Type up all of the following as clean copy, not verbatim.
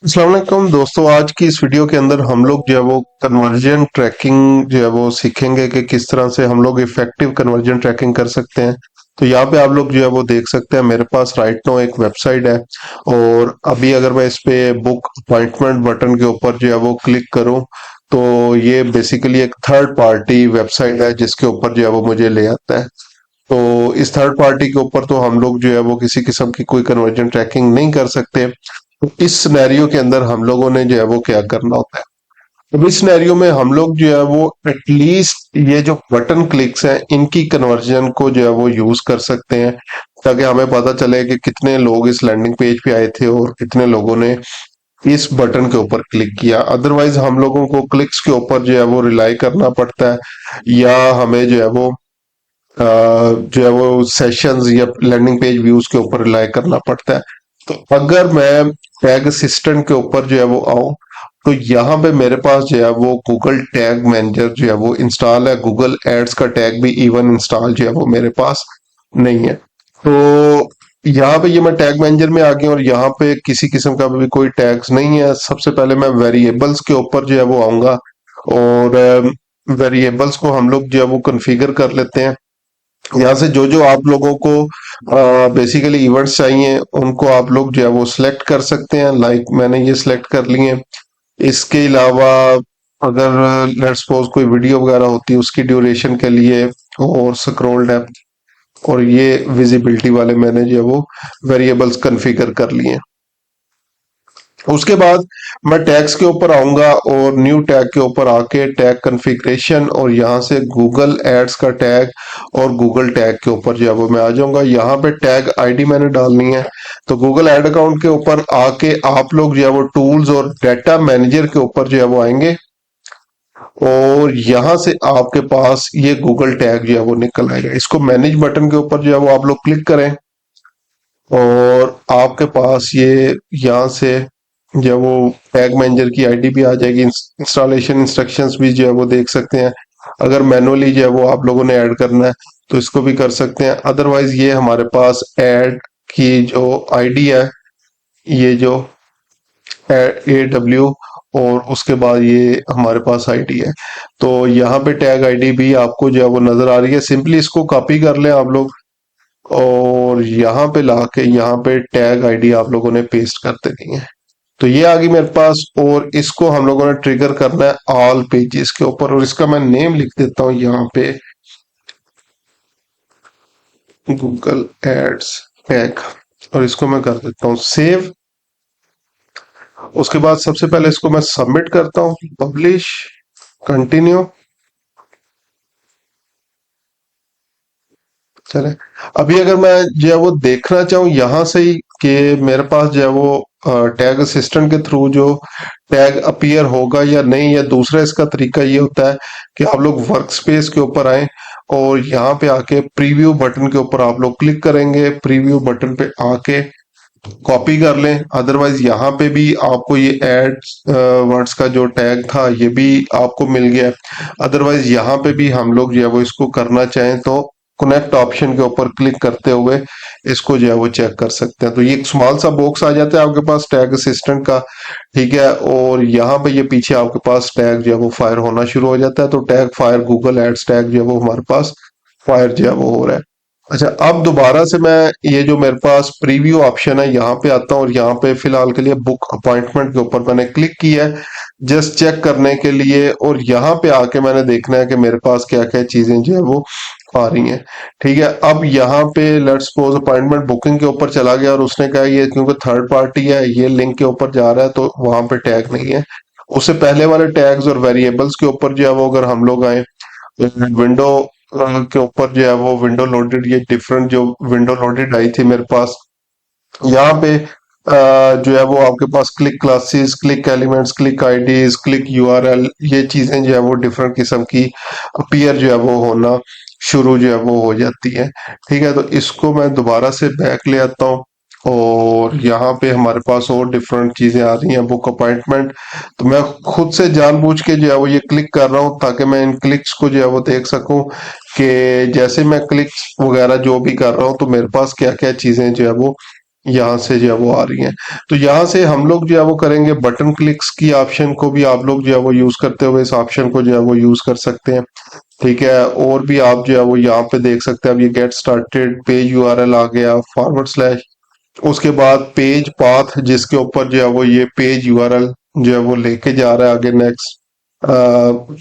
अस्सलाम वालेकुम दोस्तों। आज की इस वीडियो के अंदर हम लोग जो है वो कन्वर्जन ट्रैकिंग जो है वो सीखेंगे कि किस तरह से हम लोग इफेक्टिव कन्वर्जन ट्रैकिंग कर सकते हैं। तो यहाँ पे आप लोग जो है वो देख सकते हैं, मेरे पास राइट नाउ एक वेबसाइट है। और अभी अगर मैं इस पे बुक अपॉइंटमेंट बटन के ऊपर जो है वो क्लिक करूँ तो ये बेसिकली एक थर्ड पार्टी वेबसाइट है जिसके ऊपर जो है वो मुझे ले आता है। तो इस थर्ड पार्टी के ऊपर तो हम लोग जो है वो किसी किस्म की कोई कन्वर्जन ट्रैकिंग नहीं कर सकते। तो इस सिनेरियो के अंदर हम लोगों ने जो है वो क्या करना होता है। तो इस सिनेरियो में हम लोग जो है वो एटलीस्ट ये जो बटन क्लिक्स हैं इनकी कन्वर्जन को जो है वो यूज कर सकते हैं, ताकि हमें पता चले कि कितने लोग इस लैंडिंग पेज पे आए थे और कितने लोगों ने इस बटन के ऊपर क्लिक किया। अदरवाइज हम लोगों को क्लिक्स के ऊपर जो है वो रिलाई करना पड़ता है, या हमें जो है वो जो है वो सेशंस या लैंडिंग पेज व्यूज के ऊपर रिलाई करना पड़ता है। तो अगर मैं टैग असिस्टेंट के ऊपर जो है वो आऊं तो यहाँ पे मेरे पास जो है वो गूगल टैग मैनेजर जो है वो इंस्टॉल है। गूगल एड्स का टैग भी इवन इंस्टॉल जो है वो मेरे पास नहीं है। तो यहाँ पे ये मैं टैग मैनेजर में आ गया और यहाँ पे किसी किस्म का भी कोई टैग्स नहीं है। सबसे पहले मैं वेरिएबल्स के ऊपर जो है वो आऊंगा और वेरिएबल्स को हम लोग जो है वो कॉन्फ़िगर कर लेते हैं। यहाँ से जो जो आप लोगों को बेसिकली इवेंट्स चाहिए उनको आप लोग जो है वो सिलेक्ट कर सकते हैं। लाइक मैंने ये सिलेक्ट कर लिए हैं। इसके अलावा अगर लेट्स सपोज कोई वीडियो वगैरह होती है उसकी ड्यूरेशन के लिए, और स्क्रॉल डेप्थ और ये विजिबिलिटी वाले मैंने जो है वो वेरिएबल्स कॉन्फ़िगर कर लिए हैं। उसके बाद मैं टैग्स के ऊपर आऊंगा और न्यू टैग के ऊपर आके टैग कॉन्फ़िगरेशन और यहाँ से गूगल एड्स का टैग और गूगल टैग के ऊपर जो है वो मैं आ जाऊंगा। यहाँ पे टैग आईडी मैंने डालनी है। तो गूगल एड अकाउंट के ऊपर आके आप लोग जो है वो टूल्स और डाटा मैनेजर के ऊपर जो है वो आएंगे और यहाँ से आपके पास ये गूगल टैग जो है वो निकल आएगा। इसको मैनेज बटन के ऊपर जो है वो आप लोग क्लिक करें और आपके पास ये यहाँ से जो है वो टैग मैनेजर की आईडी भी आ जाएगी। इंस्टॉलेशन इंस्ट्रक्शंस भी जो है वो देख सकते हैं। अगर मैनुअली जो है वो आप लोगों ने ऐड करना है तो इसको भी कर सकते हैं। अदरवाइज ये हमारे पास ऐड की जो आईडी है, ये जो AW और उसके बाद ये हमारे पास आईडी है। तो यहाँ पे टैग आईडी भी आपको जो है वो नजर आ रही है। सिंपली इसको कॉपी कर लें आप लोग और यहाँ पे लाके यहाँ पे टैग आईडी आप लोगों ने पेस्ट कर देनी है। तो ये आ गई मेरे पास और इसको हम लोगों ने ट्रिगर करना है ऑल पेजेस के ऊपर। और इसका मैं नेम लिख देता हूँ यहाँ पे, गूगल एड्स टैग, और इसको मैं कर देता हूँ सेव। उसके बाद सबसे पहले इसको मैं सबमिट करता हूँ, पब्लिश, कंटिन्यू। चले, अभी अगर मैं जो है वो देखना चाहूँ यहाँ से ही कि मेरे पास जो है वो टैग असिस्टेंट के थ्रू जो टैग अपीयर होगा या नहीं, या दूसरा इसका तरीका ये होता है कि आप लोग वर्क स्पेस के ऊपर आए और यहाँ पे आके प्रीव्यू बटन के ऊपर आप लोग क्लिक करेंगे। प्रीव्यू बटन पे आके कॉपी कर लें। अदरवाइज यहाँ पे भी आपको ये एड वर्ड्स का जो टैग था ये भी आपको मिल गया। अदरवाइज यहाँ पे भी हम लोग जो है वो इसको करना चाहें तो कनेक्ट ऑप्शन के ऊपर क्लिक करते हुए इसको जो है वो चेक कर सकते हैं। तो ये एक स्मॉल सा बॉक्स आ जाता है आपके पास टैग असिस्टेंट का, ठीक है। और यहाँ पे ये पीछे आपके पास टैग जो है वो फायर होना शुरू हो जाता है। तो tag fire Google ads tag जो है वो हमारे पास फायर जो है वो हो रहा है। अच्छा, अब दोबारा से मैं ये जो मेरे पास प्रीव्यू ऑप्शन है यहाँ पे आता हूँ और यहाँ पे फिलहाल के लिए बुक अपॉइंटमेंट के ऊपर मैंने क्लिक किया है जस्ट चेक करने के लिए। और यहाँ पे आके मैंने देखना है कि मेरे पास क्या क्या चीजें जो है वो आ रही हैं, ठीक है। अब यहाँ पे लेट्स सपोज अपॉइंटमेंट बुकिंग के ऊपर चला गया और उसने कहा ये क्योंकि थर्ड पार्टी है ये लिंक के ऊपर जा रहा है तो वहां पे टैग नहीं है। उससे पहले वाले टैग्स और वेरिएबल्स के ऊपर जो है वो अगर हम लोग आए विंडो के ऊपर जो है वो विंडो लोडेड, ये डिफरेंट जो विंडो लोडेड आई थी मेरे पास। यहाँ पे जो है वो आपके पास click classes, click elements, click IDs, click URL, ये चीजें जो है वो डिफरेंट किस्म की अपीयर जो है वो होना शुरू जो है वो हो जाती है, ठीक है। तो इसको मैं दोबारा से बैक ले आता हूँ और यहाँ पे हमारे पास और डिफरेंट चीजें आ रही हैं। बुक अपॉइंटमेंट, तो मैं खुद से जानबूझ के जो है वो ये क्लिक कर रहा हूँ ताकि मैं इन क्लिक्स को जो है वो देख सकूं कि जैसे मैं क्लिक्स वगैरह जो भी कर रहा हूँ तो मेरे पास क्या क्या चीजें जो है वो यहाँ से जो है वो आ रही हैं। तो यहाँ से हम लोग जो है वो करेंगे बटन क्लिक्स की ऑप्शन को भी आप लोग जो है वो यूज करते हुए इस ऑप्शन को जो है वो यूज कर सकते हैं। ठीक है, और भी आप जो है वो यहाँ पे देख सकते हैं। अब ये गेट स्टार्टेड पेज यूआरएल आ गया, फॉरवर्ड स्लैश, उसके बाद पेज पाथ जिसके ऊपर जो है वो ये पेज यूआरएल जो है वो लेके जा रहा है आगे नेक्स्ट,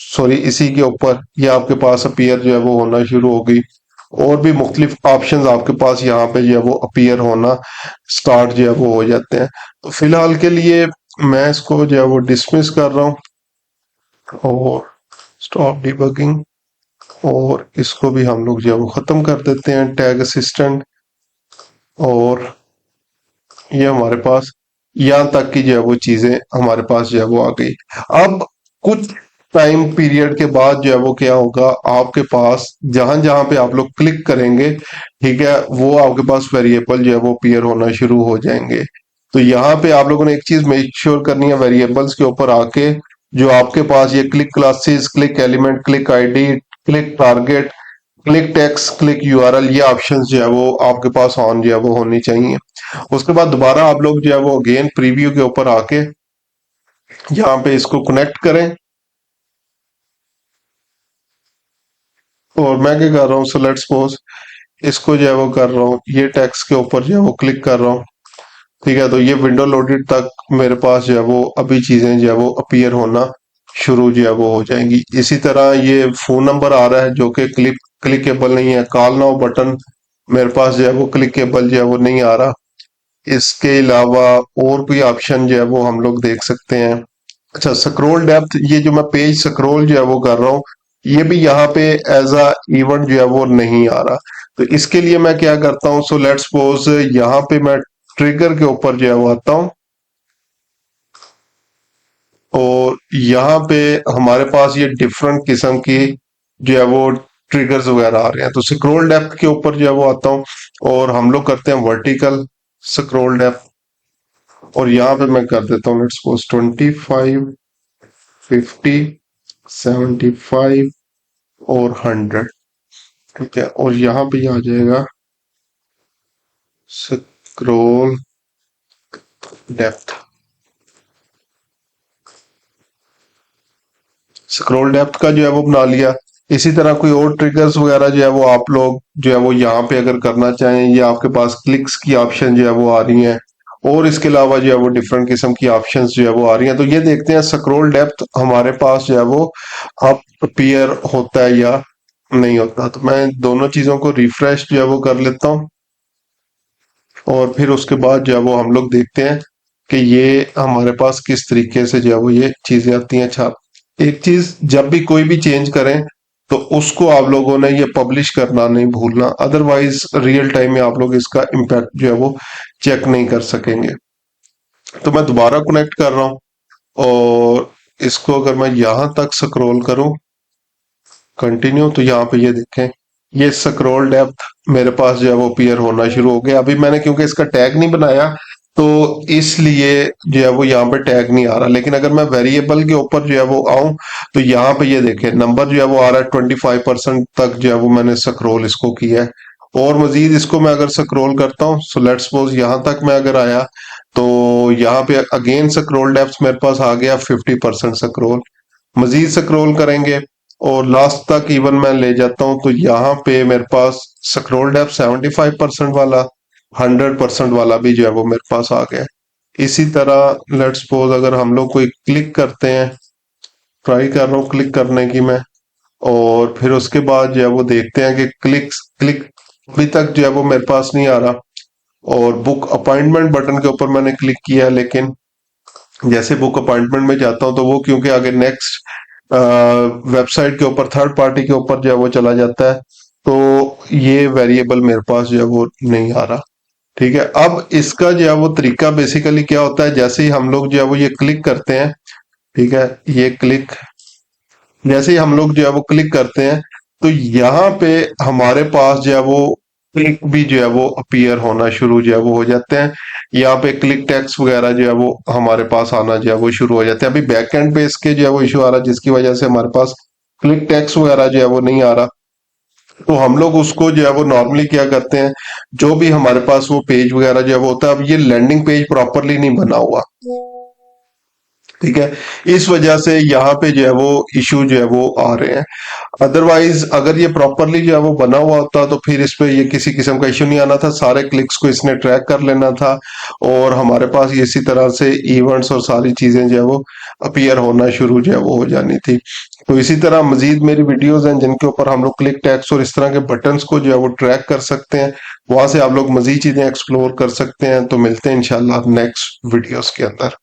सॉरी इसी के ऊपर ये आपके पास अपीयर जो है वो होना शुरू हो गई। और भी मुख्तलिफ ऑप्शंस आपके पास यहाँ पे जो है वो अपीयर होना स्टार्ट जो है वो हो जाते हैं। तो फिलहाल के लिए मैं इसको जो है वो डिसमिस कर रहा हूँ और स्टॉप डिबगिंग, और इसको भी हम लोग जो है वो खत्म कर देते हैं टैग असिस्टेंट। और ये हमारे पास यहाँ तक की जो है वो चीजें हमारे पास जो है वो आ गई। अब कुछ टाइम पीरियड के बाद जो है वो क्या होगा, आपके पास जहां जहां पे आप लोग क्लिक करेंगे, ठीक है, वो आपके पास वेरिएबल जो है वो अपीयर होना शुरू हो जाएंगे। तो यहाँ पे आप लोगों ने एक चीज मेक श्योर करनी है, वेरिएबल्स के ऊपर आके जो आपके पास ये click classes, click element, click ID, click target, click text, click URL, ये ऑप्शंस जो है वो आपके पास ऑन जो है वो होनी चाहिए। उसके बाद दोबारा आप लोग जो है वो अगेन प्रीव्यू के ऊपर आके यहाँ पे इसको कनेक्ट करें। और मैं क्या कर रहा हूँ, सो लेट्स सपोज इसको जो है वो कर रहा हूँ, ये टेक्स्ट के ऊपर जो है वो क्लिक कर रहा हूँ। ठीक है, तो ये विंडो लोडेड तक मेरे पास जो है वो अभी चीजें जो है वो अपीयर होना शुरू जो है वो हो जाएंगी। इसी तरह ये फोन नंबर आ रहा है जो कि क्लिकेबल नहीं है, कॉल नाउ बटन मेरे पास जो है वो क्लिकेबल जो है वो नहीं आ रहा। इसके अलावा और कोई ऑप्शन जो है वो हम लोग देख सकते हैं। अच्छा, स्क्रॉल डेप्थ, ये जो मैं पेज स्क्रॉल जो है वो कर रहा हूँ, ये भी यहाँ पे एज अ इवेंट जो है वो नहीं आ रहा। तो इसके लिए मैं क्या करता हूँ, सो लेट्स सपोज यहाँ पे मैं ट्रिगर के ऊपर जो है वो आता हूँ, और यहाँ पे हमारे पास ये डिफरेंट किस्म की जो है वो ट्रिगर्स वगैरह आ रहे हैं। तो स्क्रॉल डेप्थ के ऊपर जो है वो आता हूँ, और हम लोग करते हैं वर्टिकल स्क्रॉल डेप्थ, और यहाँ पे मैं कर देता हूँ लेट्स सपोज 25, 50, 75 और 100। ठीक है, और यहाँ पे आ जाएगा स्क्रॉल डेप्थ। स्क्रॉल डेप्थ का जो है वो बना लिया। इसी तरह कोई और ट्रिगर्स वगैरह जो है वो आप लोग जो है वो यहाँ पे अगर करना चाहें, ये आपके पास क्लिक्स की ऑप्शन जो है वो आ रही हैं, और इसके अलावा जो है वो डिफरेंट किस्म की ऑप्शंस जो है वो आ रही हैं। तो ये देखते हैं स्क्रॉल डेप्थ हमारे पास जो है वो अब अपीयर होता है या नहीं होता। तो मैं दोनों चीजों को रिफ्रेश जो है वो कर लेता हूँ, और फिर उसके बाद जो है वो हम लोग देखते हैं कि ये हमारे पास किस तरीके से जो है वो ये चीजें आती हैं। अच्छा, एक चीज, जब भी कोई भी चेंज करें तो उसको आप लोगों ने ये पब्लिश करना नहीं भूलना, अदरवाइज रियल टाइम में आप लोग इसका इम्पैक्ट जो है वो चेक नहीं कर सकेंगे। तो मैं दोबारा कनेक्ट कर रहा हूँ, और इसको अगर मैं यहां तक स्क्रॉल करूं कंटिन्यू, तो यहाँ पे ये देखें, ये स्क्रॉल डेप्थ मेरे पास जो है वो अपीयर होना शुरू हो गया। अभी मैंने क्योंकि इसका टैग नहीं बनाया, तो इसलिए जो है वो यहाँ पे टैग नहीं आ रहा। लेकिन अगर मैं वेरिएबल के ऊपर जो है वो आऊं, तो यहाँ पे ये देखें नंबर जो है वो आ रहा है 25% तक जो है वो मैंने स्क्रॉल इसको किया है। और मजीद इसको मैं अगर स्क्रॉल करता हूँ, सो लेट्स सपोज यहाँ तक मैं अगर आया, तो यहाँ पे अगेन स्क्रॉल डेप्थ मेरे पास आ गया 50% स्क्रॉल। मजीद स्क्रॉल करेंगे और लास्ट तक इवन मैं ले जाता हूं, तो यहाँ पे मेरे पास स्क्रॉल डेप्थ 75% वाला, 100% वाला भी जो है वो मेरे पास आ गया। इसी तरह लेट्स सपोज अगर हम लोग कोई क्लिक करते हैं, ट्राई कर रहा हूँ क्लिक करने की मैं, और फिर उसके बाद जो है वो देखते हैं कि क्लिक अभी तक जो है वो मेरे पास नहीं आ रहा। और बुक अपॉइंटमेंट बटन के ऊपर मैंने क्लिक किया, लेकिन जैसे बुक अपॉइंटमेंट में जाता हूँ तो वो क्योंकि आगे नेक्स्ट वेबसाइट के ऊपर थर्ड पार्टी के ऊपर जो है वो चला जाता है, तो ये वेरिएबल मेरे पास जो है वो नहीं आ रहा। ठीक है, अब इसका जो है वो तरीका बेसिकली क्या होता है, जैसे ही हम लोग जो है वो ये क्लिक करते हैं, ठीक है, ये क्लिक, जैसे ही हम लोग जो है वो क्लिक करते हैं, तो यहाँ पे हमारे पास जो है वो क्लिक भी जो है वो अपीयर होना शुरू जो है वो हो जाते हैं। यहाँ पे क्लिक टैक्स वगैरह जो है वो हमारे पास आना जो है वो शुरू हो जाते हैं। अभी बैक एंड पे इसके जो है वो इशू आ रहा है, जिसकी वजह से हमारे पास क्लिक टैक्स वगैरह जो है वो नहीं आ रहा। तो हम लोग उसको जो है वो नॉर्मली क्या करते हैं, जो भी हमारे पास वो पेज वगैरह जो है वो होता है, अब ये लैंडिंग पेज प्रॉपरली नहीं बना हुआ, ठीक है, इस वजह से यहाँ पे जो है वो इश्यू जो है वो आ रहे हैं। अदरवाइज अगर ये प्रॉपरली जो है वो बना हुआ होता तो फिर इस पे ये किसी किस्म का इश्यू नहीं आना था, सारे क्लिक्स को इसने ट्रैक कर लेना था और हमारे पास इसी तरह से इवेंट्स और सारी चीजें जो है वो अपीयर होना शुरू जो है वो हो जानी थी। तो इसी तरह मजीद मेरी वीडियोस हैं जिनके ऊपर हम लोग क्लिक टैग्स और इस तरह के बटन्स को जो है वो ट्रैक कर सकते हैं, वहां से आप लोग मजीद चीजें एक्सप्लोर कर सकते हैं। तो मिलते हैं इंशाल्लाह नेक्स्ट वीडियोस के अंदर।